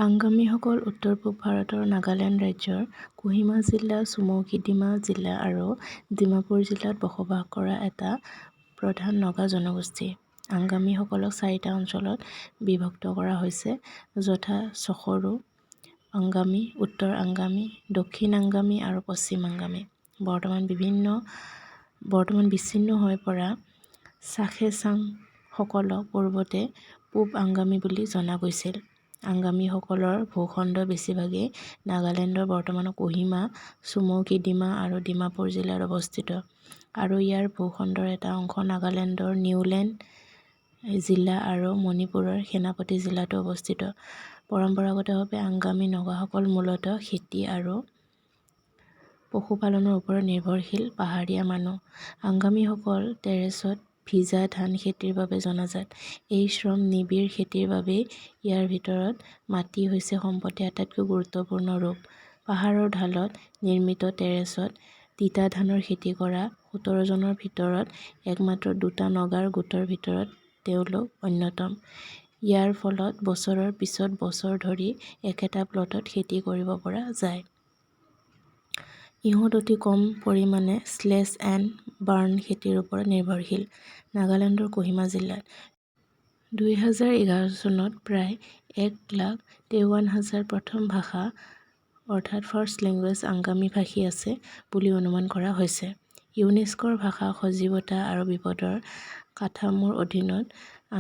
আংগামীসকল উত্তৰ-পূব ভাৰতৰ নাগালেণ্ড ৰাজ্যৰ কোহিমা জিলা, চুমৌকি-ডিমা জিলা আৰু ডিমাপুৰ জিলাত বসবাস কৰা এটা প্ৰধান নগা জনগোষ্ঠী। আংগামীসকলক 4টা অঞ্চলত বিভক্ত কৰা হৈছে, যথা চকৰু আংগামী, উত্তৰ আংগামী, দক্ষিণ আংগামী আৰু পশ্চিম আংগামী। বৰ্তমান বিচ্ছিন্ন হৈ পৰা চাখেছাংসকলক পূৰ্বতে পূব আংগামী বুলি জনা গৈছিল। আংগামীসকলৰ ভূখণ্ড বেছিভাগেই নাগালেণ্ডৰ বৰ্তমানৰ কোহিমা, চুমৌকি-ডিমা আৰু ডিমাপুৰ জিলাত অৱস্থিত, আৰু ইয়াৰ ভূখণ্ডৰ এটা অংশ নাগালেণ্ডৰ নিউলেণ্ড জিলা আৰু মণিপুৰৰ সেনাপতি জিলাতো অৱস্থিত। পৰম্পৰাগতভাৱে আংগামী নগাসকল মূলতঃ খেতি আৰু পশুপালনৰ ওপৰত নিৰ্ভৰশীল পাহাৰীয়া মানুহ। আংগামীসকল টেৰেছত ভিজা ধান খেতিৰ বাবে জনাজাত। এই শ্ৰম নিবিড় খেতিৰ বাবেই ইয়াৰ ভিতৰত মাটি হৈছে সম্পত্তিৰ আটাইতকৈ গুৰুত্বপূৰ্ণ ৰূপ। পাহাৰৰ ঢালত নিৰ্মিত টেৰেছত তিতা ধানৰ খেতি কৰা 17 জনৰ ভিতৰত একমাত্ৰ 2টা নগাৰ গোটৰ ভিতৰত তেওঁলোক অন্যতম। ইয়াৰ ফলত বছৰৰ পিছত বছৰ ধৰি একেটা প্লটত খেতি কৰিব পৰা যায়। ইহঁত অতি কম পৰিমাণে স্লেজ এণ্ড বাৰ্ণ খেতিৰ ওপৰত নিৰ্ভৰশীল। নাগালেণ্ডৰ কোহিমা জিলাত 2011 চনত প্ৰায় 1,53,000 প্ৰথম ভাষা অৰ্থাৎ ফাৰ্ষ্ট লেংগুৱেজ আংগামী ভাষী আছে বুলি অনুমান কৰা হৈছে। ইউনেস্কোৰ ভাষা সজীৱতা আৰু বিপদৰ কাঠামোৰ অধীনত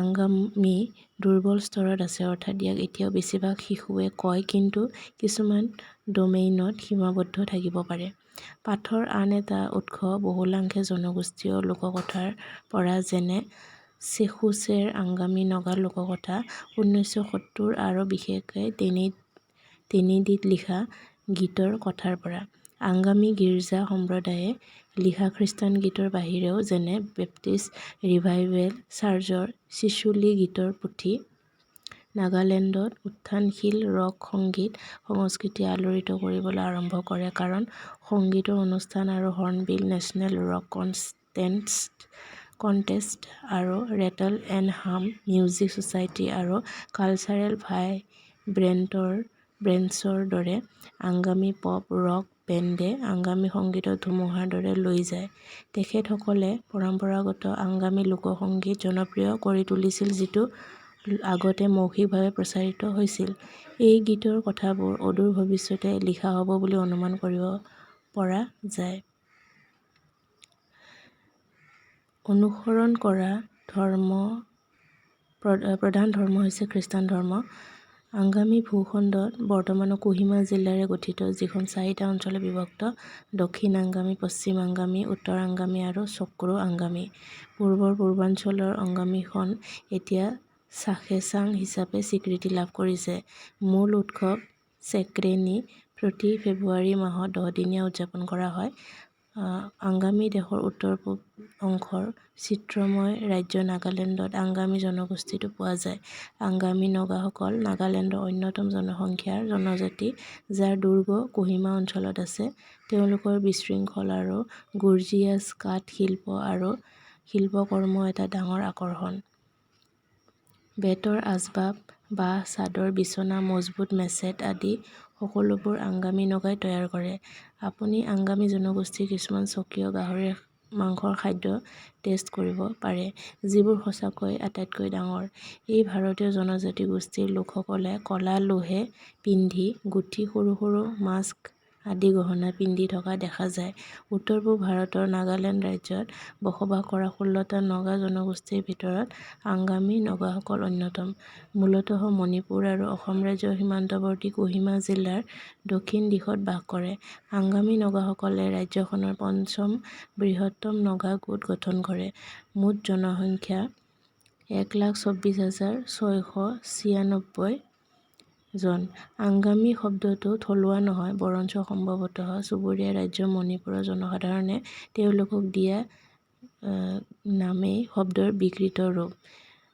আংগামী দুৰ্বল স্তৰত আছে, অৰ্থাৎ ইয়াক এতিয়াও বেছিভাগ শিশুৱে কয় কিন্তু কিছুমান ডমেইনত সীমাবদ্ধ থাকিব পাৰে। পাঠৰ আন এটা উৎস বহুলাংখে জনগোষ্ঠীয় লোককথাৰ পৰা, যেনে চেখুচেৰ আংগামী নগা লোককথা 1970 আৰু বিশেষকৈ তেনিদিত লিখা গীতৰ কথাৰ পৰা। আংগামী গীৰ্জা সম্প্ৰদায়ে লিখা খ্ৰীষ্টান গীতৰ বাহিৰেও, যেনে বেপ্টিষ্ট ৰিভাইভেল চাৰ্চৰ চিচুলি গীতৰ পুথি। নাগালেণ্ডত উত্থানশীল ৰক সংগীত সংস্কৃতি আলোড়িত কৰিবলৈ আৰম্ভ কৰে কাৰণ সংগীতৰ অনুষ্ঠান আৰু হৰ্ণবিল, নেচনেল ৰক কণ্টেষ্ট আৰু ৰেটল এণ্ড হাম মিউজিক ছ'চাইটি আৰু কালচাৰেল ভাইব্ৰেণ্টছৰ দৰে আংগামী পপ ৰক বেণ্ডে আংগামী সংগীতক ধুমুহাৰ দৰে লৈ যায়। তেখেতসকলে পৰম্পৰাগত আংগামী লোকসংগীত জনপ্ৰিয় কৰি তুলিছিল যিটো আগতে মৌখিকভাৱে প্ৰচাৰিত হৈছিল। এই গীতৰ কথাবোৰ অদূৰ ভৱিষ্যতে লিখা হ'ব বুলি অনুমান কৰিব পৰা যায়। অনুসৰণ কৰা প্ৰধান ধৰ্ম হৈছে খ্ৰীষ্টান ধৰ্ম। আংগামী ভূখণ্ডত বৰ্তমানৰ কোহিমা জিলাৰে গঠিত, যিখন 4টা অঞ্চলত বিভক্ত: দক্ষিণ আংগামী, পশ্চিম আংগামী, উত্তৰ আংগামী আৰু চকৰু আংগামী। পূৰ্বাঞ্চলৰ আংগামীখন এতিয়া চাখেছাং হিচাপে স্বীকৃতি লাভ কৰিছে। মূল উৎসৱ চেক্ৰেনি প্ৰতি ফেব্ৰুৱাৰী মাহত 10 দিনীয়া উদযাপন কৰা হয়। আংগামী দেশৰ উত্তৰ-পূব অংশৰ চিত্ৰময় ৰাজ্য নাগালেণ্ডত আংগামী জনগোষ্ঠীটো পোৱা যায়। আংগামী নগাসকল নাগালেণ্ডৰ অন্যতম জনসংখ্যাৰ জনজাতি, যাৰ দুৰ্গ কোহিমা অঞ্চলত আছে। তেওঁলোকৰ বিশৃংখল আৰু গৰ্জিয়াছ কাঠ শিল্প আৰু শিল্পকৰ্ম এটা ডাঙৰ আকৰ্ষণ। বেতৰ আচবাব, বাঁহ, চাদৰ, বিচনা, মজবুত মেচেত আদি সকলোবোৰ আংগামী নগাই তৈয়াৰ কৰে। আপুনি আংগামী জনগোষ্ঠীৰ কিছুমান স্বকীয় গাহৰি মাংসৰ খাদ্য টেষ্ট কৰিব পাৰে, যিবোৰ সঁচাকৈয়ে আটাইতকৈ ডাঙৰ। এই ভাৰতীয় জনজাতি গোষ্ঠীৰ লোকসকলে ক'লা লোহে পিন্ধি গুঠি সৰু সৰু মাস্ক আদি গহনা পিন্ধি থকা দেখা যায়। উত্তৰ-পূব ভাৰতৰ নাগালেণ্ড ৰাজ্যত বসবাস কৰা 16টা নগা জনগোষ্ঠীৰ ভিতৰত আংগামী নগাসকল অন্যতম। মূলতঃ মণিপুৰ আৰু অসম ৰাজ্যৰ সীমান্তৱৰ্তী কোহিমা জিলাৰ দক্ষিণ দিশত বাস কৰে। আংগামী নগাসকলে ৰাজ্যখনৰ 5ম বৃহত্তম নগা গোট গঠন কৰে। মুঠ জনসংখ্যা 1,24,696 জন। আংগামী শব্দটো থলুৱা নহয়, বৰঞ্চ সম্ভৱতঃ চুবুৰীয়া ৰাজ্য মণিপুৰৰ জনসাধাৰণে তেওঁলোকক দিয়া নামেই শব্দৰ বিকৃত ৰূপ।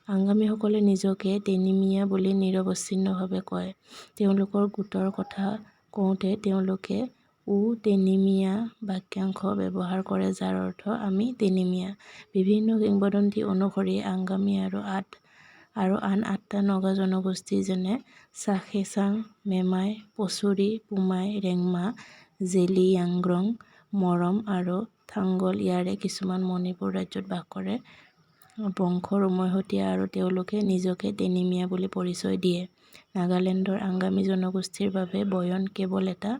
আংগামীসকলে নিজকে তেনিমিয়া বুলি নিৰৱচ্ছিন্নভাৱে কয়। তেওঁলোকৰ গোটৰ কথা কওঁতে তেওঁলোকে ও-তেনিমিয়া বাক্যাংশ ব্যৱহাৰ কৰে, যাৰ অৰ্থ আমি তেনিমিয়া। বিভিন্ন কিংবদন্তি অনুসৰি আংগামী আৰু আৰু আন 8টা নগা জনগোষ্ঠী যেনে চাখেচাং, মেমাই, পচুৰী, পুমাই, ৰেংমা, জেলিয়াংগ্ৰং, মৰম আৰু থাংগল ইয়াৰে কিছুমান মণিপুৰ ৰাজ্যত বাস কৰে। বংশৰ উমৈহতীয়া আৰু তেওঁলোকে নিজকে তেনিমিয়া বুলি পৰিচয় দিয়ে। নাগালেণ্ডৰ আংগামী জনগোষ্ঠীৰ বাবে বয়ন কেৱল এটা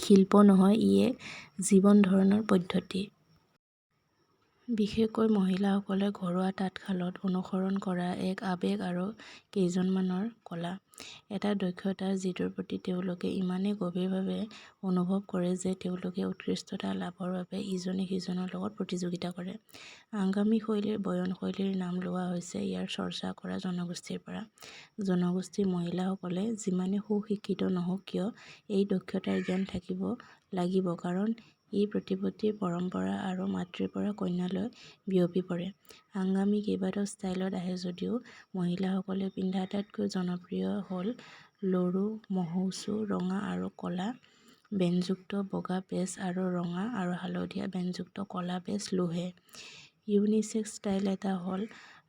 শিল্প নহয়, ই এক জীৱন ধাৰণৰ পদ্ধতি। বিশেষকৈ মহিলাসকলে ঘৰুৱা তাঁতশালত অনুসৰণ কৰা এক আৱেগ আৰু কেইজনমানৰ কলা। এটা দক্ষতা যিটোৰ প্ৰতি তেওঁলোকে ইমানেই গভীৰভাৱে অনুভৱ কৰে যে তেওঁলোকে উৎকৃষ্টতা লাভৰ বাবে ইজনে সিজনৰ লগত প্ৰতিযোগিতা কৰে। আংগামী শৈলীৰ বয়ন শৈলীৰ নাম লোৱা হৈছে ইয়াৰ চৰ্চা কৰা জনগোষ্ঠীৰ পৰা। জনগোষ্ঠীৰ মহিলাসকলে যিমানে সুশিক্ষিত নহওক কিয় এই দক্ষতাৰ জ্ঞান থাকিব লাগিব কাৰণ ই প্ৰতিপত্তিৰ পৰম্পৰা আৰু মাতৃৰ পৰা কন্যালৈ বিয়পি পৰে। আংগামী কেইবাটাও ষ্টাইলত আহে যদিও মহিলাসকলে পিন্ধা আটাইতকৈ জনপ্ৰিয় হ'ল লৰু, মহৌচু, ৰঙা আৰু ক'লা বেণ্ডযুক্ত বগা বেজ আৰু ৰঙা আৰু হালধীয়া বেণ্ডযুক্ত ক'লা বেজ লোহে। ইউনিচেক্স ষ্টাইল এটা হ'ল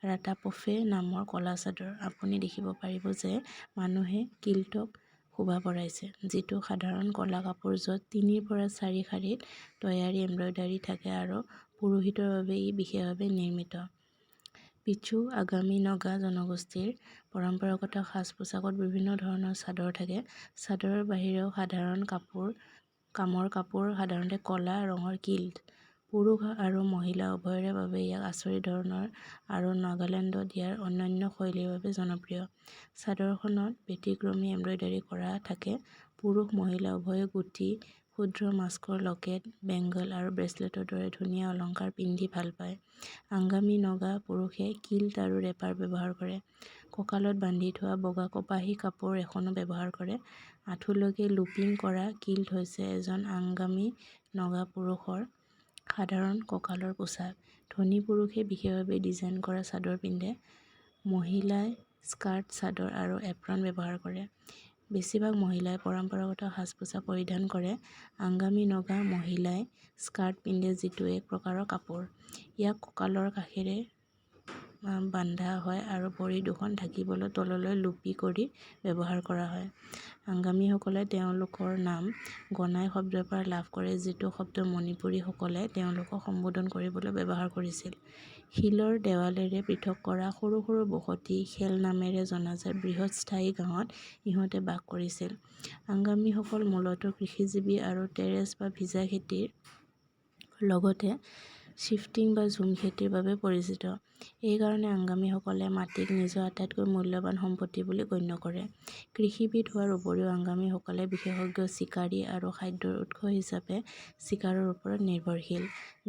ৰাতাপফে নামৰ ক'লা চাদৰ। আপুনি দেখিব পাৰিব যে মানুহে কিল্টক শোভা বঢ়াইছে, যিটো সাধাৰণ ক'লা কাপোৰ য'ত 3ৰ পৰা 4 শাৰীত তৈয়াৰী এমব্ৰইডাৰী থাকে আৰু পুৰোহিতৰ বাবে ই বিশেষভাৱে নিৰ্মিত। পিছু আগামী নগা জনগোষ্ঠীৰ পৰম্পৰাগত সাজ-পোছাকত বিভিন্ন ধৰণৰ চাদৰ থাকে। চাদৰৰ বাহিৰেও সাধাৰণ কামৰ কাপোৰ সাধাৰণতে ক'লা ৰঙৰ কিল্ট। পুৰুষ আৰু মহিলা উভয়ৰে বাবে ইয়াক আচৰিত ধৰণৰ আৰু নাগালেণ্ডত ইয়াৰ অনন্য শৈলীৰ বাবে জনপ্ৰিয়। চাদৰখনত ব্যতিক্ৰমী এমব্ৰইডাৰী কৰা থাকে। পুৰুষ-মহিলা উভয়ে গুটি, ক্ষুদ্ৰ মাস্কৰ লকেট, বেংগল আৰু ব্ৰেচলেটৰ দৰে ধুনীয়া অলংকাৰ পিন্ধি ভাল পায়। আংগামী নগা পুৰুষে কিল্ট আৰু ৰেপাৰ ব্যৱহাৰ কৰে। কঁকালত বান্ধি থোৱা বগা কপাহী কাপোৰ এখনো ব্যৱহাৰ কৰে। আঁঠুলৈকে লুপিং কৰা কিল্ট হৈছে এজন আংগামী নগা পুৰুষৰ সাধাৰণ কঁকালৰ পোছাক। ধনী পুৰুষে বিশেষভাৱে ডিজাইন কৰা চাদৰ পিন্ধে। মহিলাই স্কাৰ্ট, চাদৰ আৰু এপ্ৰন ব্যৱহাৰ কৰে। বেছিভাগ মহিলাই পৰম্পৰাগত সাজ-পোছাক পৰিধান কৰে। আংগামী নগা মহিলাই স্কাৰ্ট পিন্ধে যিটো এক প্ৰকাৰৰ কাপোৰ। ইয়াক কঁকালৰ কাষেৰে বান্ধা হয় আৰু ভৰি দুখন ঢাকিবলৈ তললৈ লুপি কৰি ব্যৱহাৰ কৰা হয়। আংগামীসকলে তেওঁলোকৰ নাম গনাই শব্দৰ পৰা লাভ কৰে, যিটো শব্দ মণিপুৰীসকলে তেওঁলোকক সম্বোধন কৰিবলৈ ব্যৱহাৰ কৰিছিল। শিলৰ দেৱালেৰে পৃথক কৰা সৰু সৰু বসতি খেল নামেৰে জনাজাত বৃহৎ স্থায়ী গাঁৱত ইহঁতে বাস কৰিছিল। আংগামীসকল মূলতঃ কৃষিজীৱী আৰু টেৰেছ বা ভিজা খেতিৰ লগতে শ্বিফটিং বা ঝুম খেতিৰ বাবে পৰিচিত। এই কাৰণে আংগামীসকলে মাটিক নিজৰ আটাইতকৈ মূল্যৱান সম্পত্তি বুলি গণ্য কৰে। কৃষিবিদ হোৱাৰ উপৰিও আংগামীসকলে বিশেষজ্ঞ চিকাৰী আৰু খাদ্যৰ উৎস হিচাপে চিকাৰৰ ওপৰত নিৰ্ভৰশীল।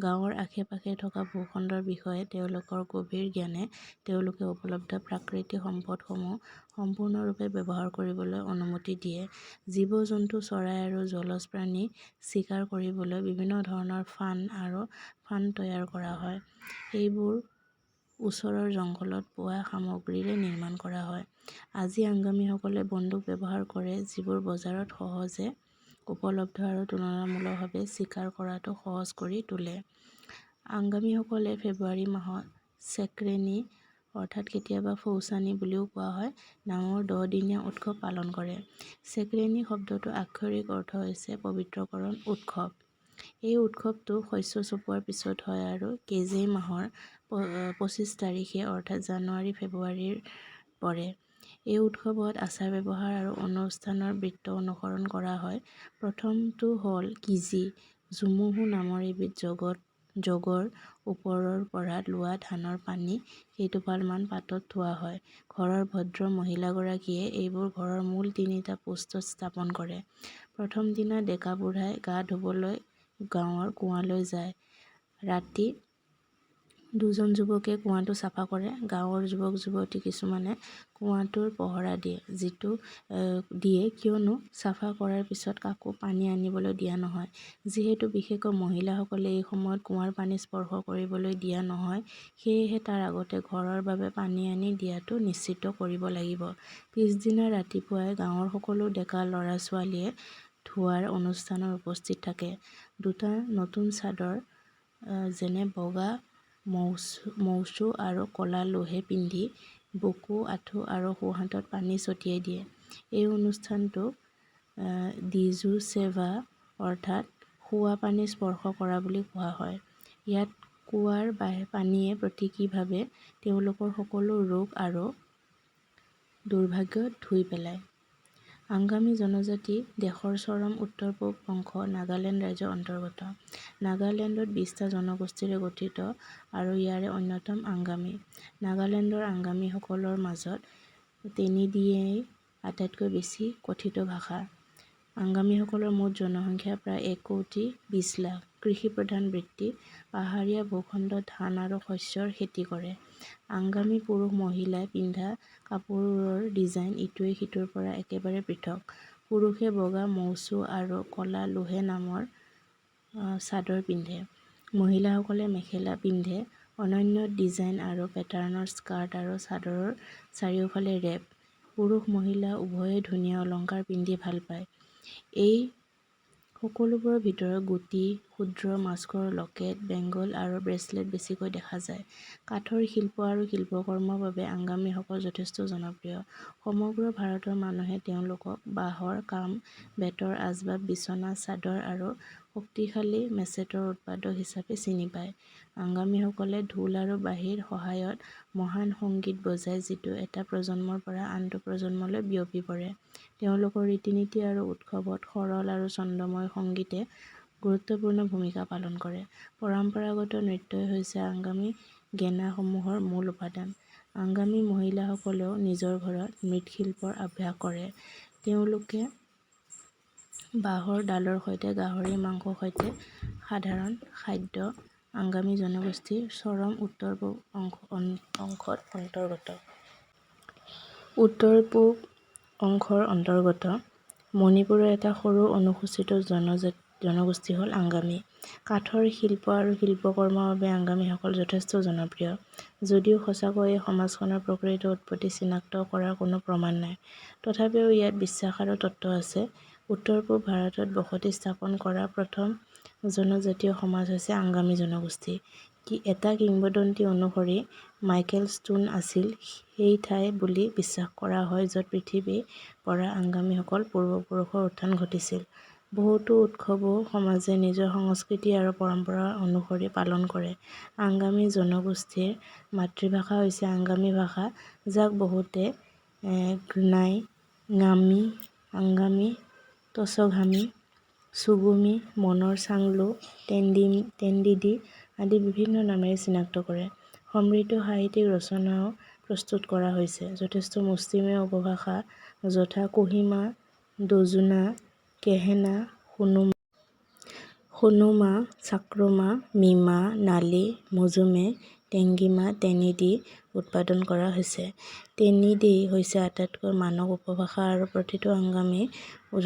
গাঁৱৰ আশে-পাশে থকা ভূখণ্ডৰ বিষয়ে তেওঁলোকৰ গভীৰ জ্ঞানে তেওঁলোকে উপলব্ধ প্ৰাকৃতিক সম্পদসমূহ সম্পূৰ্ণৰূপে ব্যৱহাৰ কৰিবলৈ অনুমতি দিয়ে। জীৱ-জন্তু, চৰাই আৰু জলজ প্ৰাণী চিকাৰ কৰিবলৈ বিভিন্ন ধৰণৰ ফান তৈয়াৰ কৰা হয়। এইবোৰ ওচৰৰ জংঘলত পোৱা সামগ্ৰীৰে নিৰ্মাণ কৰা হয়। আজি আংগামীসকলে বন্দুক ব্যৱহাৰ কৰে যিবোৰ বজাৰত সহজে উপলব্ধ আৰু তুলনামূলকভাৱে চিকাৰ কৰাটো সহজ কৰি তোলে। আংগামীসকলে ফেব্ৰুৱাৰী মাহত ছেক্ৰেনি অৰ্থাৎ কেতিয়াবা ফৌচানি বুলিও কোৱা হয় নামৰ 10 দিনীয়া উৎসৱ পালন কৰে। ছেক্ৰেনি শব্দটোৰ আক্ষৰিক অৰ্থ হৈছে পবিত্ৰকৰণ উৎসৱ। এই উৎসৱটো শস্য চপোৱাৰ পিছত হয় আৰু কেজেই মাহৰ 25 তাৰিখে অৰ্থাৎ জানুৱাৰী-ফেব্ৰুৱাৰীৰ পৰে। এই উৎসৱত আচাৰ-ব্যৱহাৰ আৰু অনুষ্ঠানৰ বৃত্ত অনুসৰণ কৰা হয়। প্ৰথমটো হ'ল কিজি। ঝুমুহু নামৰ এবিধ জগৰ ওপৰৰ পৰা লোৱা ধানৰ পানী কেইটোপালমান পাতত থোৱা হয়। ঘৰৰ ভদ্ৰ মহিলাগৰাকীয়ে এইবোৰ ঘৰৰ মূল 3টা পোষ্টত স্থাপন কৰে। প্ৰথম দিনা ডেকা-বুঢ়াই গা ধুবলৈ গাঁৱৰ কুঁৱালৈ যায়। ৰাতি দুজন যুৱকে কুঁৱাটো চাফা কৰে। গাঁৱৰ যুৱক-যুৱতী কিছুমানে কুঁৱাটোৰ পহৰা দিয়ে কিয়নো চাফা কৰাৰ পিছত কাকো পানী আনিবলৈ দিয়া নহয়। যিহেতু বিশেষকৈ মহিলাসকলে এই সময়ত কুঁৱাৰ পানী স্পৰ্শ কৰিবলৈ দিয়া নহয়, সেয়েহে তাৰ আগতে ঘৰৰ বাবে পানী আনি দিয়াটো নিশ্চিত কৰিব লাগিব। পিছদিনা ৰাতিপুৱাই গাঁৱৰ সকলো ডেকা ল'ৰা-ছোৱালীয়ে ধোৱাৰ অনুষ্ঠানত উপস্থিত থাকে। 2টা নতুন চাদৰ যেনে বগা মৌচু আৰু ক'লা লোহে পিন্ধি বুকু, আঁঠু আৰু সোঁহাতত পানী ছটিয়াই দিয়ে। এই অনুষ্ঠানটোক দিজু সেৱা অৰ্থাৎ খোৱা পানী স্পৰ্শ কৰা বুলি কোৱা হয়। ইয়াত কুঁৱাৰ পানীয়ে প্ৰতীকীভাৱে তেওঁলোকৰ সকলো ৰোগ আৰু দুৰ্ভাগ্য ধুই পেলায়। আংগামী জনজাতি দেশৰ চৰম উত্তৰ-পূব অংশ নাগালেণ্ড ৰাজ্যৰ অন্তৰ্গত। নাগালেণ্ডত 20টা জনগোষ্ঠীৰে গঠিত আৰু ইয়াৰে অন্যতম আংগামী। নাগালেণ্ডৰ আংগামীসকলৰ মাজত তেনিডীয়েই আটাইতকৈ বেছি কথিত ভাষা। আংগামীসকলৰ মুঠ জনসংখ্যা প্ৰায় 1,20,00,000। কৃষিপ্ৰধান বৃত্তি, পাহাৰীয়া ভূখণ্ডত ধান আৰু শস্যৰ খেতি কৰে। আংগামী পুৰুষ-মহিলাই পিন্ধা কাপোৰৰ ডিজাইন ইটোৱে সিটোৰ পৰা একেবাৰে পৃথক। পুৰুষে বগা মৌচু আৰু ক'লা লোহে নামৰ চাদৰ পিন্ধে। মহিলাসকলে মেখেলা পিন্ধে, অনন্য ডিজাইন আৰু পেটাৰ্ণৰ স্কাৰ্ট আৰু চাদৰৰ চাৰিওফালে ৰেপ। পুৰুষ-মহিলা উভয়ে ধুনীয়া অলংকাৰ পিন্ধি ভাল পায়। এই সকলোবোৰৰ ভিতৰত গুটি, ক্ষুদ্ৰ মাস্কৰ লকেট, বেংগল আৰু ব্ৰেচলেট বেছিকৈ দেখা যায়। কাঠৰ শিল্প আৰু শিল্পকৰ্মৰ বাবে আংগামীসকল যথেষ্ট জনপ্ৰিয়। সমগ্ৰ ভাৰতৰ মানুহে তেওঁলোকক বাঁহৰ কাম, বেতৰ আচবাব, বিচনা চাদৰ আৰু শক্তিশালী মেচেটৰ উৎপাদক হিচাপে চিনি পায়। আংগামীসকলে ঢোল আৰু বাঁহীৰ সহায়ত মহান সংগীত বজায় যিটো এটা প্ৰজন্মৰ পৰা আনটো প্ৰজন্মলৈ বিয়পি পৰে। তেওঁলোকৰ ৰীতি-নীতি আৰু উৎসৱত সৰল আৰু ছন্দময় সংগীতে গুৰুত্বপূৰ্ণ ভূমিকা পালন কৰে। পৰম্পৰাগত নৃত্যই হৈছে আংগামী গেনাসমূহৰ মূল উপাদান। আংগামী মহিলাসকলেও নিজৰ ঘৰত মৃৎশিল্পৰ অভ্যাস কৰে। তেওঁলোকে বাঁহৰ ডালৰ সৈতে গাহৰি মাংসৰ সৈতে সাধাৰণ খাদ্য। আংগামী জনগোষ্ঠীৰ চৰম উত্তৰ-পূব অংশৰ অন্তৰ্গত মণিপুৰৰ এটা সৰু অনুসূচিত জনগোষ্ঠী হ'ল আংগামী। কাঠৰ শিল্প আৰু শিল্পকৰ্মৰ বাবে আংগামীসকল যথেষ্ট জনপ্ৰিয়। যদিও সঁচাকৈ এই সমাজখনৰ প্ৰকৃত উৎপত্তি চিনাক্ত কৰাৰ কোনো প্ৰমাণ নাই, তথাপিও ইয়াত বিশ্বাস আৰু তত্ত্ব আছে। উত্তৰ-পূব ভাৰতত বসতি স্থাপন কৰা প্ৰথম জনজাতীয় সমাজ হৈছে আংগামী জনগোষ্ঠী। এটা কিংবদন্তি অনুসৰি মাইকেল ষ্টোন আছিল সেই ঠাই বুলি বিশ্বাস কৰা হয় য'ত পৃথিৱীৰ পৰা আংগামীসকলৰ পূৰ্বপুৰুষৰ উত্থান ঘটিছিল। বহুতো উৎসৱও সমাজে নিজৰ সংস্কৃতি আৰু পৰম্পৰা অনুসৰি পালন কৰে। আংগামী জনগোষ্ঠীৰ মাতৃভাষা হৈছে আংগামী ভাষা, যাক বহুতে গ্নাই, ঙামী, আংগামী, টচঘামী, চুগুমী, মনৰ চাংলু, টেণ্ডিডি আদি বিভিন্ন নামেৰে চিনাক্ত কৰে। সমৃদ্ধ সাহিত্যিক ৰচনাও প্ৰস্তুত কৰা হৈছে। যথেষ্ট মুষ্টিমেয় উপভাষা যথা কোহিমা, দজুনা, কেহেনা, সোনোমা, চাক্ৰমা, মিমা, নালী, মুজুমে, টেংগিমা, টেনিডি উৎপাদন কৰা হৈছে। টেনিডি হৈছে আটাইতকৈ মানক উপভাষা আৰু প্ৰতিটো আংগামী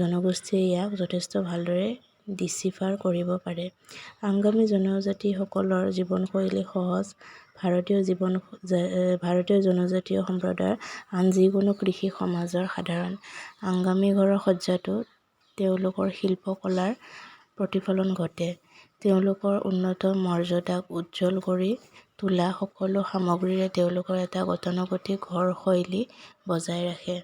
জনগোষ্ঠীয়ে ইয়াক যথেষ্ট ভালদৰে ডিচিফাৰ কৰিব পাৰে। আংগামী জনজাতিসকলৰ জীৱনশৈলী সহজ। ভাৰতীয় জনজাতীয় সম্প্ৰদায়ৰ আন যিকোনো কৃষি সমাজৰ সাধাৰণ। আংগামী ঘৰৰ সজ্জাতো তেওঁলোকৰ শিল্পকলাৰ প্ৰতিফলন ঘটে। তেওঁলোকৰ উন্নত মৰ্যাদাক উজ্জ্বল কৰি তোলা সকলো সামগ্ৰীৰে তেওঁলোকৰ এটা গতানুগতিক ঘৰ শৈলী বজাই ৰাখে।